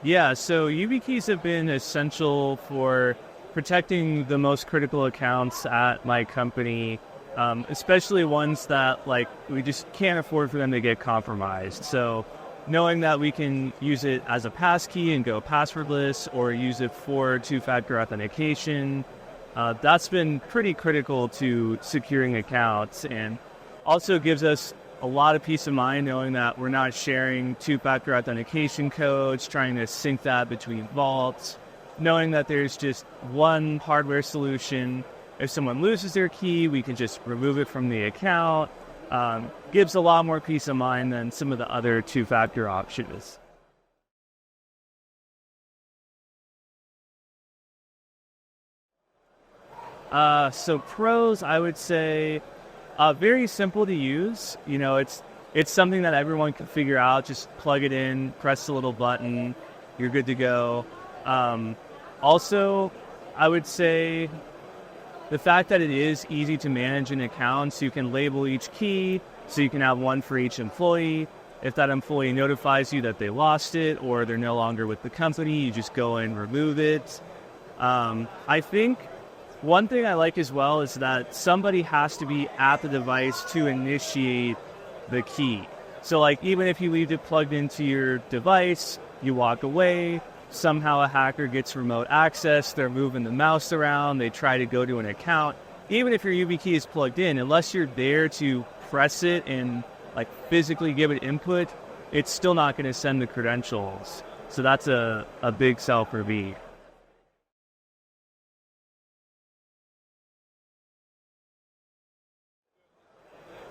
Yeah, so YubiKeys have been essential for protecting the most critical accounts at my company, especially ones that like we just can't afford for them to get compromised. So knowing that we can use it as a passkey and go passwordless or use it for two-factor authentication, that's been pretty critical to securing accounts and also gives us a lot of peace of mind knowing that we're not sharing two-factor authentication codes, trying to sync that between vaults, knowing that there's just one hardware solution. If someone loses their key, we can just remove it from the account. Gives a lot more peace of mind than some of the other two-factor options. So pros, I would say, very simple to use. You know, it's something that everyone can figure out. Just plug it in, press the little button, you're good to go. Also, I would say the fact that it is easy to manage an account, so you can label each key, so you can have one for each employee. If that employee notifies you that they lost it or they're no longer with the company, you just go and remove it. I think one thing I like as well is that somebody has to be at the device to initiate the key. So like even if you leave it plugged into your device, you walk away, somehow a hacker gets remote access, they're moving the mouse around, they try to go to an account. Even if your YubiKey is plugged in, unless you're there to press it and like physically give it input, it's still not going to send the credentials. So that's a big sell for me.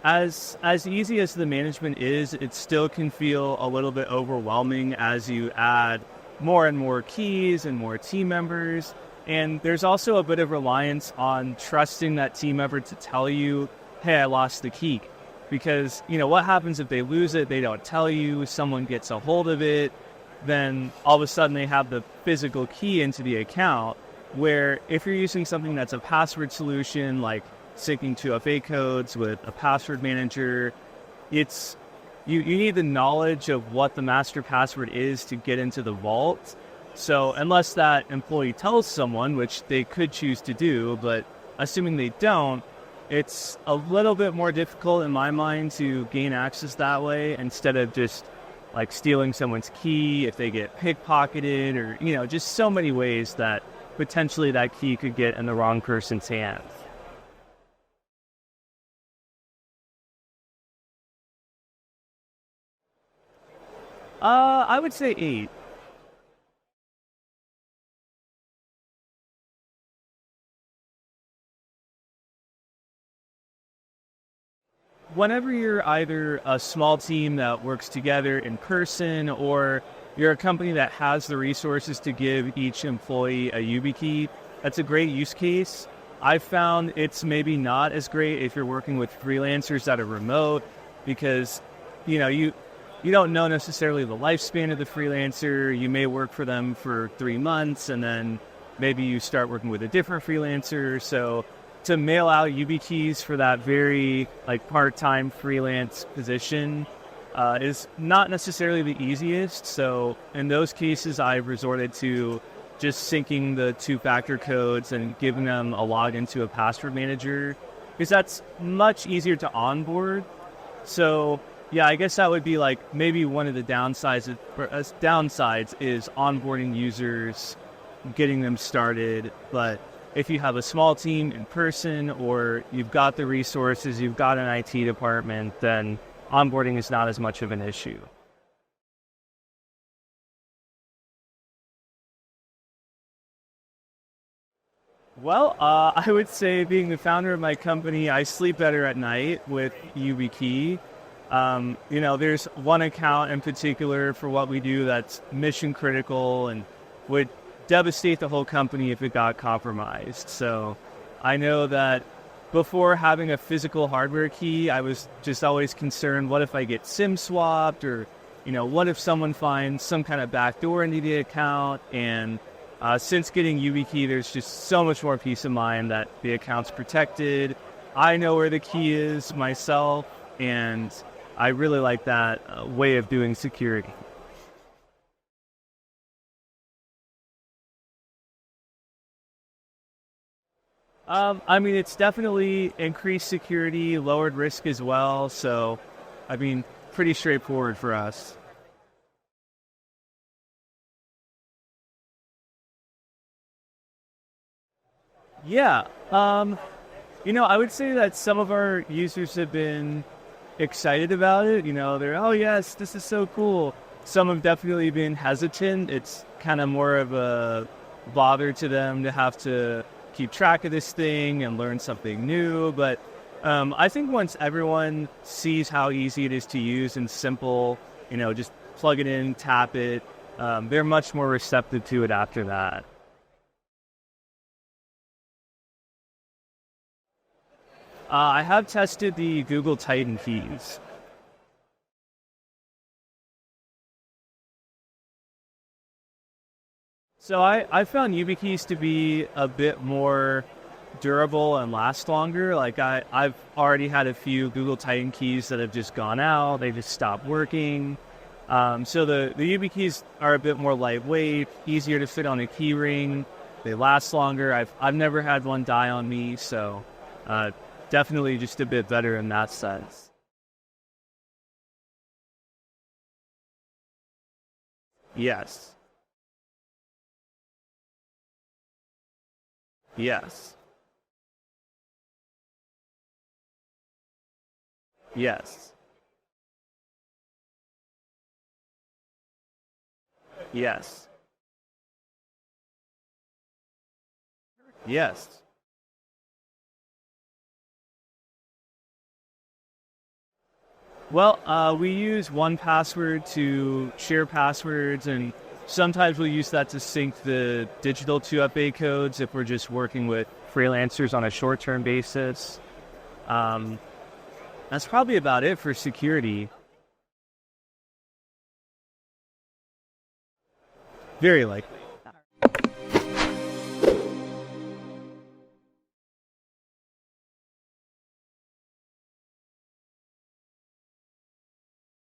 As easy as the management is, it still can feel a little bit overwhelming as you add more and more keys and more team members. And there's also a bit of reliance on trusting that team member to tell you, hey, I lost the key. Because, you know, what happens if they lose it, they don't tell you, someone gets a hold of it, then all of a sudden they have the physical key into the account, where if you're using something that's a password solution, like syncing to FA codes with a password manager, it's you need the knowledge of what the master password is to get into the vault. So unless that employee tells someone, which they could choose to do, but assuming they don't, it's a little bit more difficult in my mind to gain access that way instead of just like stealing someone's key if they get pickpocketed or, you know, just so many ways that potentially that key could get in the wrong person's hands. I would say 8. Whenever you're either a small team that works together in person or you're a company that has the resources to give each employee a YubiKey, that's a great use case. I've found it's maybe not as great if you're working with freelancers that are remote because, you know, you don't know necessarily the lifespan of the freelancer. You may work for them for 3 months and then maybe you start working with a different freelancer. So to mail out YubiKeys for that very like part-time freelance position is not necessarily the easiest. So in those cases, I've resorted to just syncing the two-factor codes and giving them a login to a password manager because that's much easier to onboard. So yeah, I guess that would be like maybe one of the downsides is onboarding users, getting them started. But if you have a small team in person or you've got the resources, you've got an IT department, then onboarding is not as much of an issue. Well, I would say being the founder of my company, I sleep better at night with YubiKey. You know, there's one account in particular for what we do that's mission critical and would devastate the whole company if it got compromised. So I know that before having a physical hardware key, I was just always concerned, what if I get SIM swapped or, you know, what if someone finds some kind of backdoor into the account? And since getting YubiKey, there's just so much more peace of mind that the account's protected. I know where the key is myself, and I really like that way of doing security. I mean, it's definitely increased security, lowered risk as well. So, I mean, pretty straightforward for us. Yeah. I would say that some of our users have been excited about it. They're, oh, yes, this is so cool. Some have definitely been hesitant. It's kind of more of a bother to them to have to keep track of this thing and learn something new. But I think once everyone sees how easy it is to use and simple, just plug it in, tap it, they're much more receptive to it after that. I have tested the Google Titan keys. So I found YubiKeys to be a bit more durable and last longer. Like I've already had a few Google Titan keys that have just gone out. They just stopped working. So the YubiKeys are a bit more lightweight, easier to fit on a key ring. They last longer. I've never had one die on me, so definitely just a bit better in that sense. Yes. Yes. Yes. Yes. Yes. Well, we use 1Password to share passwords, and sometimes we'll use that to sync the digital 2FA codes if we're just working with freelancers on a short-term basis. Um, that's probably about it for security. Very likely.